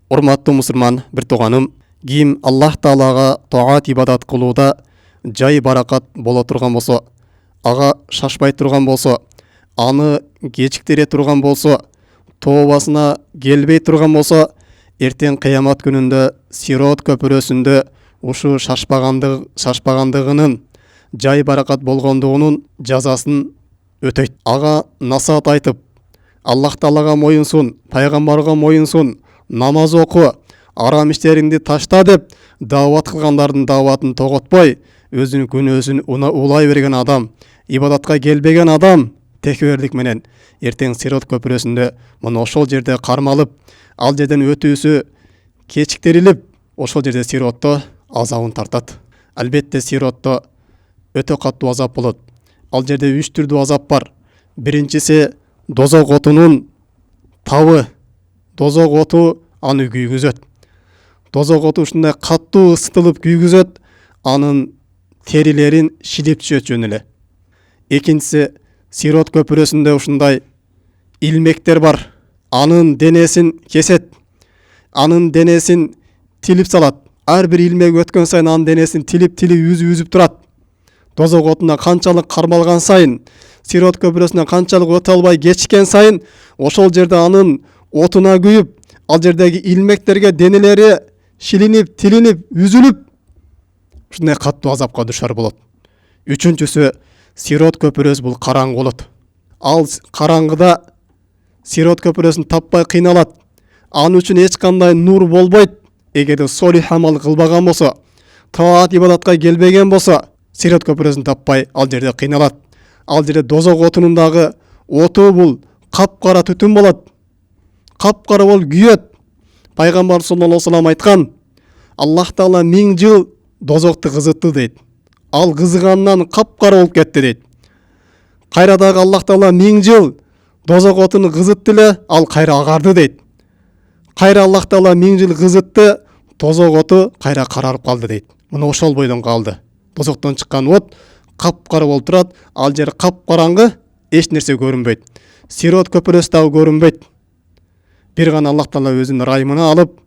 Урматтуу мусульман бир тууганым, ким Аллах Таалага таат ибадат кылууда жай баракат боло турган болсо, ага шашпай турган болсо, аны кечиктире турган болсо, тообасына келбей турган болсо, эртең кыямат күнүндө Сирот көпүрөсүндө ушу шашпагандыгынын жай баракат болгондугунун жазасын өтөйт. Ага насаат айтып, Аллах Таалага моюнсун, пайгамбарга моюнсун, намаз оку, арам иштериңди ташта деп даават кылгандардын дааватын тоготпой, өзүнүн күнөөсүн улай берген адам, ибадатка келбеген адам текеберлик менен эртең Сирот көпүрөсүндө мына ошол жерде кармалып, ал жерден өтүүсү кечиктирилип, ошол жерде Сиротто азабын тартат. Албетте Сиротто өтө каттуу азап болот. Ал жерде 3 түрдүү азап бар. Биринчиси дозок отунун табы. Дозок оту аны күйгүзөт. Дозок оту ушундай каттуу ысытылып күйгүзөт, анын терилерин шилип түшөт жөн эле. Экинчиси Сирот көпүрөсүндө ушундай илмектер бар. Анын денесин кесет. Анын денесин тилип салат. Ар бир илмек өткөн сайын анын денесин тилип үзүп турат. Дозок отуна канчалык кармалган сайын, Сирот көпүрөсүнө канчалык өтө албай кечиккен сайын, ошол жерде анын отуна күйүп, ал жердеги илмектерге денелери шилинип, тилинип, үзүлүп, ушундай каттуу азапка душар болот. Үчүнчүсү, Сирот көпүрөсү бул караңгы болот. Ал караңгыда Сирот көпүрөсүн таппай кыйналат. Анын үчүн эч кандай нур болбойт. Эгерде солих амал кылбаган болсо, таат ибадатка келбеген болсо, Сирот көпүрөсүн таппай ал жерде кыйналат. Ал жерде дозок отунун дагы оту бул капкара түтүн болот. Капкара болуп күйөт. Пайгамбар саллаллаху алейхи ва саллям айткан, Аллах Таала 1000 жыл дозокту кызытты дейт. Ал кызыгандан капкара болуп кетти дейт. Кайра дагы Аллах Таала 1000 жыл дозок отуну кызытты эле, ал кайра агарды дейт. Кайра Аллах Таала 1000 жыл кызытты, дозок оту кайра карарып калды дейт. Мына ошол бойдон калды. Дозоктон чыккан от капкара болуп турат, ал жер капкараңгы, эч нерсе көрүнбөйт. Сирот көпүрөсү дагы көрүнбөйт. Бир гана Аллах Таала өзүнүн райымына алып,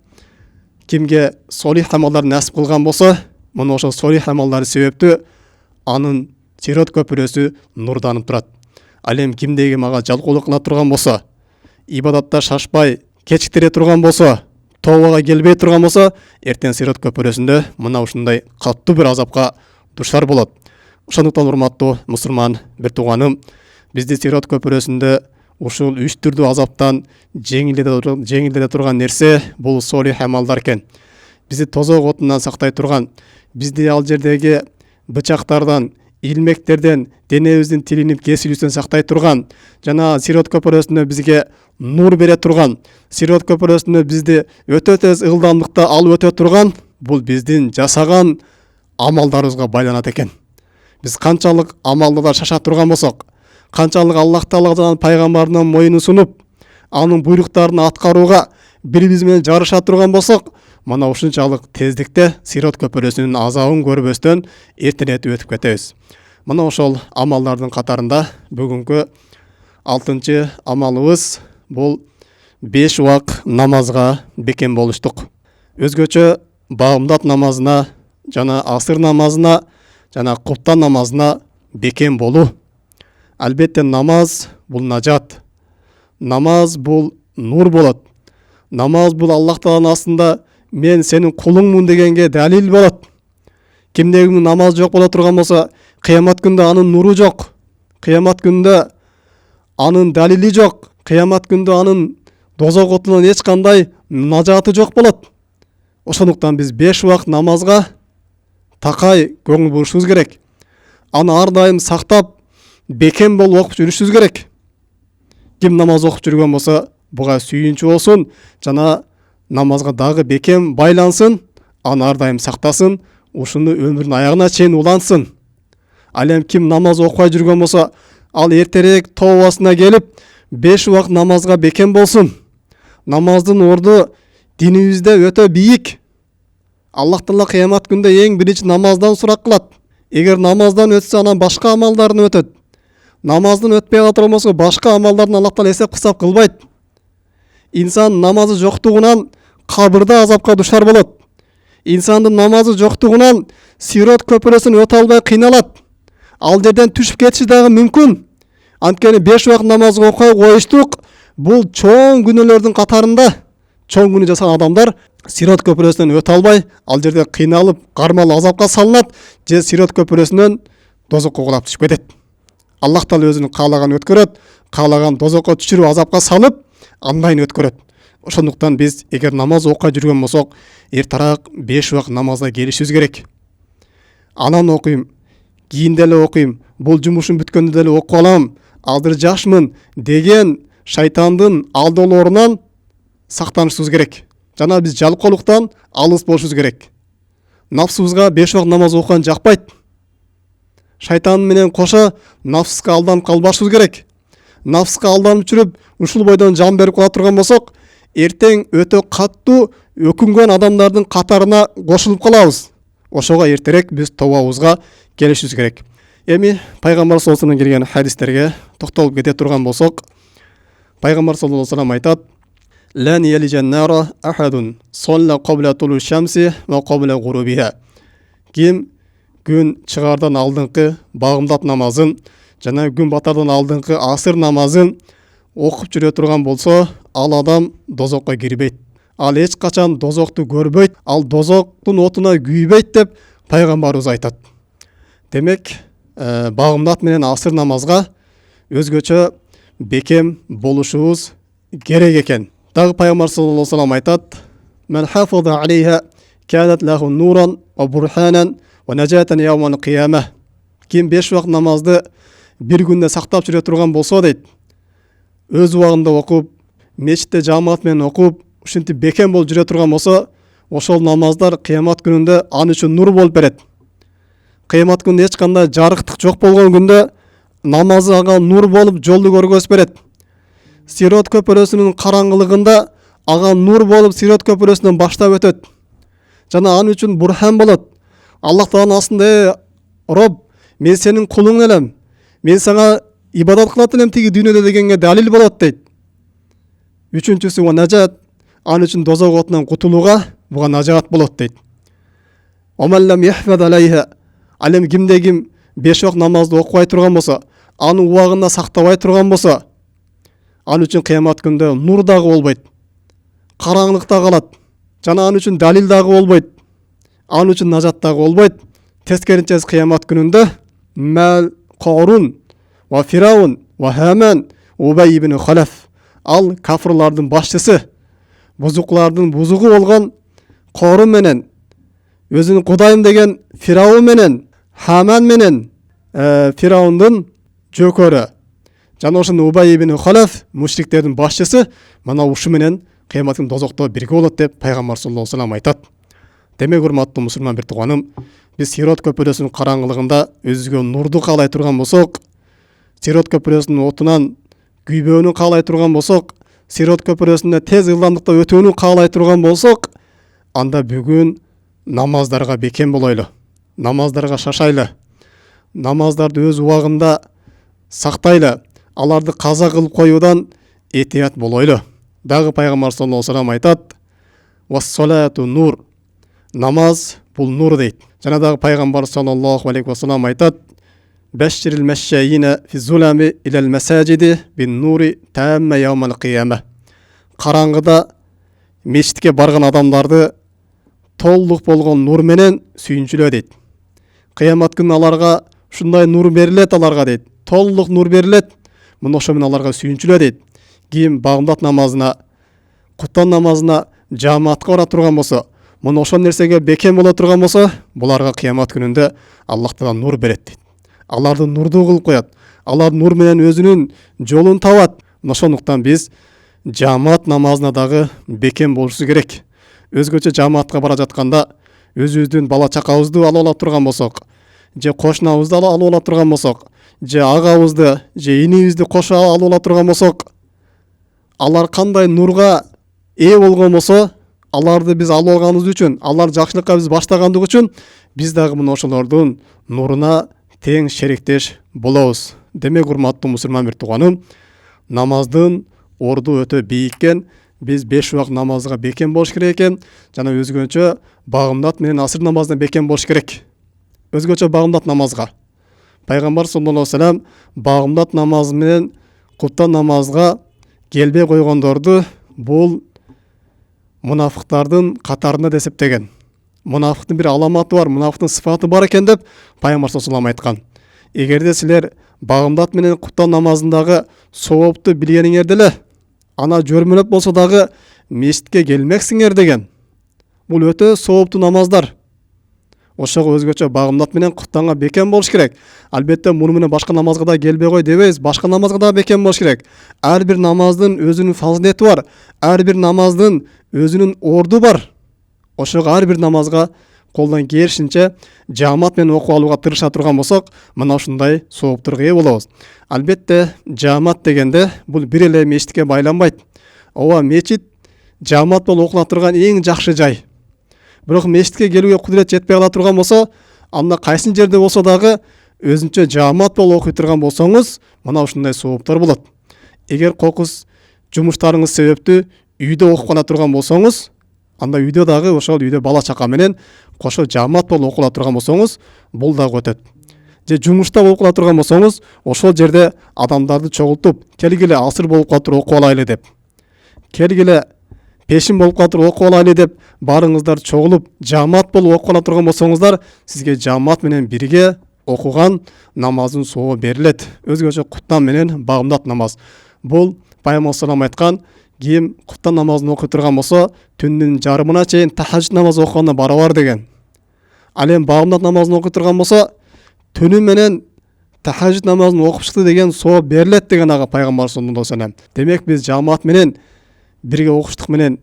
кимге солих амалдар насип кылган болсо, мына ошол солих амалдары себептүү анын Сирот көпүрөсү нурданып турат. Ал эми кимдеги мага жалкоолук кыла турган болсо, ибадатта шашпай, кечиктире турган болсо, тообага келбей турган болсо, эртең Сирот көпүрөсүндө мына ушундай каттуу бир азапка душар болот. Ошондуктан урматтуу мусулман бир тууганым, бизди Сирот көпүрөсүндө ушул 3 түрдүү азаптан жеңилдете турган нерсе бул солих амалдар экен. Бизди тозок отунан сактай турган, бизди ал жердеги бычактардан, илмектерден, денебиздин тилинип кесилүүсүнөн сактай турган, жана Сирот көпүрөсүндө бизге нур бере турган, Сирот көпүрөсүндө бизди өтө тез ылдамдыкта алып өтө турган, бул биздин жасаган амалдарыбызга байланат экен. Биз канчалык амалда шаша турган болсок, канчалык Аллах Таалага жана пайгамбарына моюн сунуп, анын буйруктарын аткарууга бири-бириз менен жарыша турган болсок, мына ушунчалык тездикте Сирот көпүрөсүнүн азабын көрбөстөн эртелетип өтүп кетебиз. Мына ошол амалдардын катарында бүгүнкү 6-чы амалыбыз бул 5 убак намазга бекем болуштук. Өзгөчө багымдат намазына жана асыр намазына жана куптан намазына бекем болуу. Албетте намаз бул нажат. Намаз бул нур болот. Намаз бул Аллах Тааланын астында мен сенин кулуңмун дегенге далил болот. Кимдеги намаз жок боло турган болсо, кыямат күндө анын нуру жок. Кыямат күндө анын далили жок. Кыямат күндө анын дозок отунан эч кандай нажаты жок болот. Ошондуктан биз 5 убак намазга такай көңүл бурушубуз керек. Аны ар дайым сактап, бекем болуп окуп жүрүшүбүз керек. Ким намаз окуп жүргөн болсо, буга сүйүнчү болсун, жана намазга дагы бекем байлансын, аны ар дайым сактасын, ушуну өмүрүнүн аягына чейин улантсын. Ал эми ким намаз окубай жүргөн болсо, ал эртерээк тообасына келип, 5 убак намазга бекем болсун. Намаздын орду динибизде өтө бийик. Аллах Таала кыямат күндө эң биринчи намаздан сурак кылат. Эгер намаздан өтсө, анан башка амалдарын өтөт. Намаздан өтпөй калган болсо, башка амалдарын Аллах Таала эсеп кылбайт. Инсан намазы жоктугунан кабырда азапка душар болот. Инсандын намазы жоктугунан Сирот көпүрөсүн өтө албай кыйналат. Ал жерден түшүп кетиши дагы мүмкүн. Анткени 5 убакыт намаз окуй коюштук бул чоң күнөөлөрдүн катарында. Чоң күнөө жасаган адамдар Сирот көпүрөсүнөн өтө албай, ал жерде кыйналып, кармал азапка салынат, же Сирот көпүрөсүнөн дозокко кулап түшүп кетет. Аллах Таала өзүнүн каалаган өткөрөт, каалаган дозокко түшүрүп азапка салып, андайын өткөрөт. Ошондуктан биз эгер намаз окуй жүргөн болсок, эртараак 5 убакыт намазга келишибиз керек. Анан окуйм, кийин деле окуйм, бул жумушум бүткөндө деле окуп алам, азыр жашмын деген шайтандын алдоолорунан сактанышыбыз керек. Жана биз жалкоолуктан алыс болушубуз керек. Нафсыбызга 5 убакыт намаз окуган жакпайт. Шайтан менен кошо нафска алданып калбашыбыз керек. Нафска алданып жүрүп, ушул бойдон жан берип кала турган болсок, эртең өтө каттуу өкүнгөн адамдардын катарына кошулуп калабыз. Ошого эртерээк биз тобобузга келишибиз керек. Эми пайгамбар саллаллаху алейхи келген хадистерге токтолуп кете турган болсок, пайгамбар саллаллаху алейхи вассалам айтат: "Лан ялижан нара ахадун салла qabla tulu shamsi wa qabla ghurubiha." Ким күн чыгардан алдыңкы багымдат намазын жана күн батардан алдыңкы асыр намазын окуп жүрө турган болсо, ал адам дозокко кирбейт. Ал эч качан дозокту көрбөйт, ал дозоктун отуна күйбөйт деп пайгамбарыбыз айтат. Демек, багымдат менен асыр намазга өзгөчө бекем болушубуз керек экен. Дагы пайгамбар саллаллаху алейхи вассалам айтат: "Мен хафаза алейха канат лаху нуран ва бурханан ва najatan yawmal qiyamah." Ким 5 убакыт намазды бир күндө сактап жүрө турган болсо дейт, өз убагында окуп, мечитте жамаат менен окуп, ушинтип бекем болуп жүрө турган болсо, ошол намаздар кыямат күнүндө аны үчүн нур болуп берет. Кыямат күнүндө эч кандай жарыктык жок болгон күндө намазы ага нур болуп жолду көргөзүп берет. Сирот көпүрөсүнүн караңгылыгында ага нур болуп Сирот көпүрөсүнөн баштап өтөт. Жана аны үчүн бурхан болот. Аллах Тааланын астында: "Роб, мен сенин кулуң элем. Мен сага ибадат кылат элем тиги дүйнөдө" дегенге далил болот дейт. Үчүнчүсү ва najat, аны үчүн дозок отунан кутулууга буга нажаат болот дейт. "Оман лам яхфаз алейха", ал эми кимде ким 5 убакыт намазды окубай турган болсо, аны убагында сактабай турган болсо, аны үчүн кыямат күндө нур дагы болбойт. Караңгылыкта калат. Жана аны үчүн далил дагы болбойт. Аны үчүн нажат дагы болбойт. Тескеринче кыямат күнүндө Мал Корун ва Фираун ва Хаман Убай ибн Халаф, ал кафырлардын башчысы, бузуклардын бузугу болгон Корун менен, өзүнүн кудайым деген Фираун менен, Хаман менен Фираундун жөкөрү, жана ошондо Убай ибн Халаф мушриктердин башчысы, мана ушу менен кыямат күнүндө дозокто бирге болот деп пайгамбар саллаллаху алейхи вассалам айтат. Демек, урматтуу мусулман бир тууганым, биз Сирот көпүрөсүнүн караңгылыгында өзүгө нурду каалай турган болсок, Сирот көпүрөсүнүн отунан күйбөөнү каалай турган болсок, Сирот көпүрөсүндө тез ылдамдыкта өтүүнү каалай турган болсок, анда бүгүн намаздарга бекем болойлу, намаздарга шашайлы, намаздарды өз убагында сактайлы, аларды каза кылып коюудан этият болойлу. Дагы пайгамбар саллаллаху алейхи вассалам айтат: "Вас-салату нур", намаз бул нур дейт. Жана дагы пайгамбар саллаллаху алейхи вассалам айтат: "Башширил машшайина фи зулами илал масаджиди бин нури тамма яумал қияма." Караңгыда мечитке барган адамдарды толук болгон нур менен сүйүнчүлө дейт. Кыямат күнү аларга ушундай нур берилет, аларга дейт. Толук нур берилет. Мына ошо менен аларга сүйүнчүлө дейт. Ким багымдат намазына, куттан намазына жамаатка бара турган болсо, мына ошол нерсеге бекем боло турган болсо, буларга кыямат күнүндө Аллах Таала нур берет дейт. Аларды нурдуу кылып коет. Алар нур менен өзүнүн жолун табат. Ошондуктан биз жамаат намазына дагы бекем болушубуз керек. Өзгөчө жамаатка бара жатканда өзүбүздүн бала чакабызды алып ала турган болсок, же кошунабызды алып ала турган болсок, же агабызды, же инибизди кошо алып ала турган болсок, алар кандай нурга ээ болгон болсо, аларды биз алып алганыбыз үчүн, алар жакшылыкка биз баштагандык үчүн биз дагы мына ошолордун нуруна тең шериктеш болобуз. Демек, урматтуу мусулман бир тууганым, намаздын орду өтө бийиккен, Biz 5 вакыт намазга бекем болуш керек экен, жана өзгөчө багымдат менен асыр намазына бекем болуш керек. Өзгөчө багымдат намазга. Пайгамбар саллаллаху алейхи вассалам багымдат намазы менен куптан намазга келбей койгондорду бул мунафыктардын катарында эсептеген. Мунафыктын бир аламаты бар, мунафыктын сыфаты бар экен деп Пайгамбар саллаллаху алейхи вассалам айткан. Эгерде силер багымдат менен куптан намазындагы соопту билгениңерде эле ана жөрмөлөп болсо дагы мешитке келмексиңер деген. Бул өтө соопту намаздар. Ошого өзгөчө багымдат менен куптанга бекем болуш керек. Албетте муну менен башка намазга да келбей кой дебейбиз, башка намазга да бекем болуш керек. Ар бир намаздын өзүнүн фазилети бар, ар бир намаздын өзүнүн орду бар. Ошого ар бир намазга колдон келишинче жамаат менен окуп алууга тырыша турган болсок, мына ушундай сооптурга ээ болобуз. Албетте жамаат дегенде бул бир эле мешитке байланбайт. Ооба, мечит жамаат болуп окула турган эң жакшы жай. Бирок мешитке келүүгө кудурет жетпей кала турган болсо, анда кайсы жерде болсо дагы өзүнчө жамаат болуп окуй турган болсоңуз, мына ушундай сооптор болот. Эгер кокус жумуштарыңыз себептүү үйдө окуп кала турган болсоңуз, анда үйдө дагы ошол үйдө бала чака менен кошо жамаат болуп окула турган болсоңуз, бул дагы өтөт. Же жумушта окула турган болсоңуз, ошол жерде адамдарды чогултуп, келгиле асыр болуп калып окуп алайлы деп, келгиле пешин болуп калып окуп алайлы деп барыңыздар чогулуп жамаат болуп окуп кала турган болсоңуздар, сизге жамаат менен бирге окуган намаздын сообу берилет. Өзгөчө куптан менен багымдат намаз. Бул Пайгамбар салам айткан, ким куптан намазын окуй турган болсо, түндүн жарымына чейин тахажжуд намаз окуганда барабар деген. Ал эми багымдат намазын окуй турган болсо, түнү менен тахажжуд намазын окуп чыкты деген соо берилет деген ага Пайгамбар саллаллаху алейхи вассалам. Демек биз жамаат менен бирге окуштук менен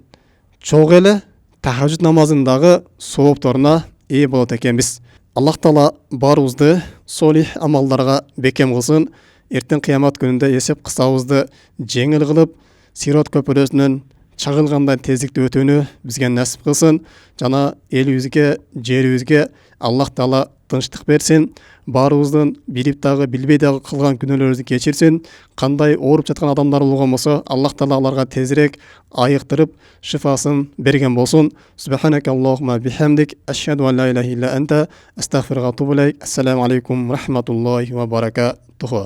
чогуу эле тахажжуд намазындагы соопторуна ээ болот экенбиз. Аллах Таала баарыбызды солих амалдарга бекем кылсын. Эртең кыямат күнүндө эсеп кысабызды жеңил кылып, Сирот көпүрөсүнөн чагылгандай тездикте өтүүнү бизге насип кылсын. Жана элибизге, жерибизге Аллах Таала тынчтык берсин. Баарыбыздын билип дагы, билбей дагы кылган күнөөлөрүбүздү кечирсин. Кандай ооруп жаткан адамдар болгон болсо, Аллах Таала аларга тезирээк айыктырып, шифасын берген болсун. Субханака Аллахумма бихамдик, ашхаду ан ла илаха илля анта, астагфирука ва атубу илейк. Ассаламу алейкум ва рахматуллахи ва баракатуху.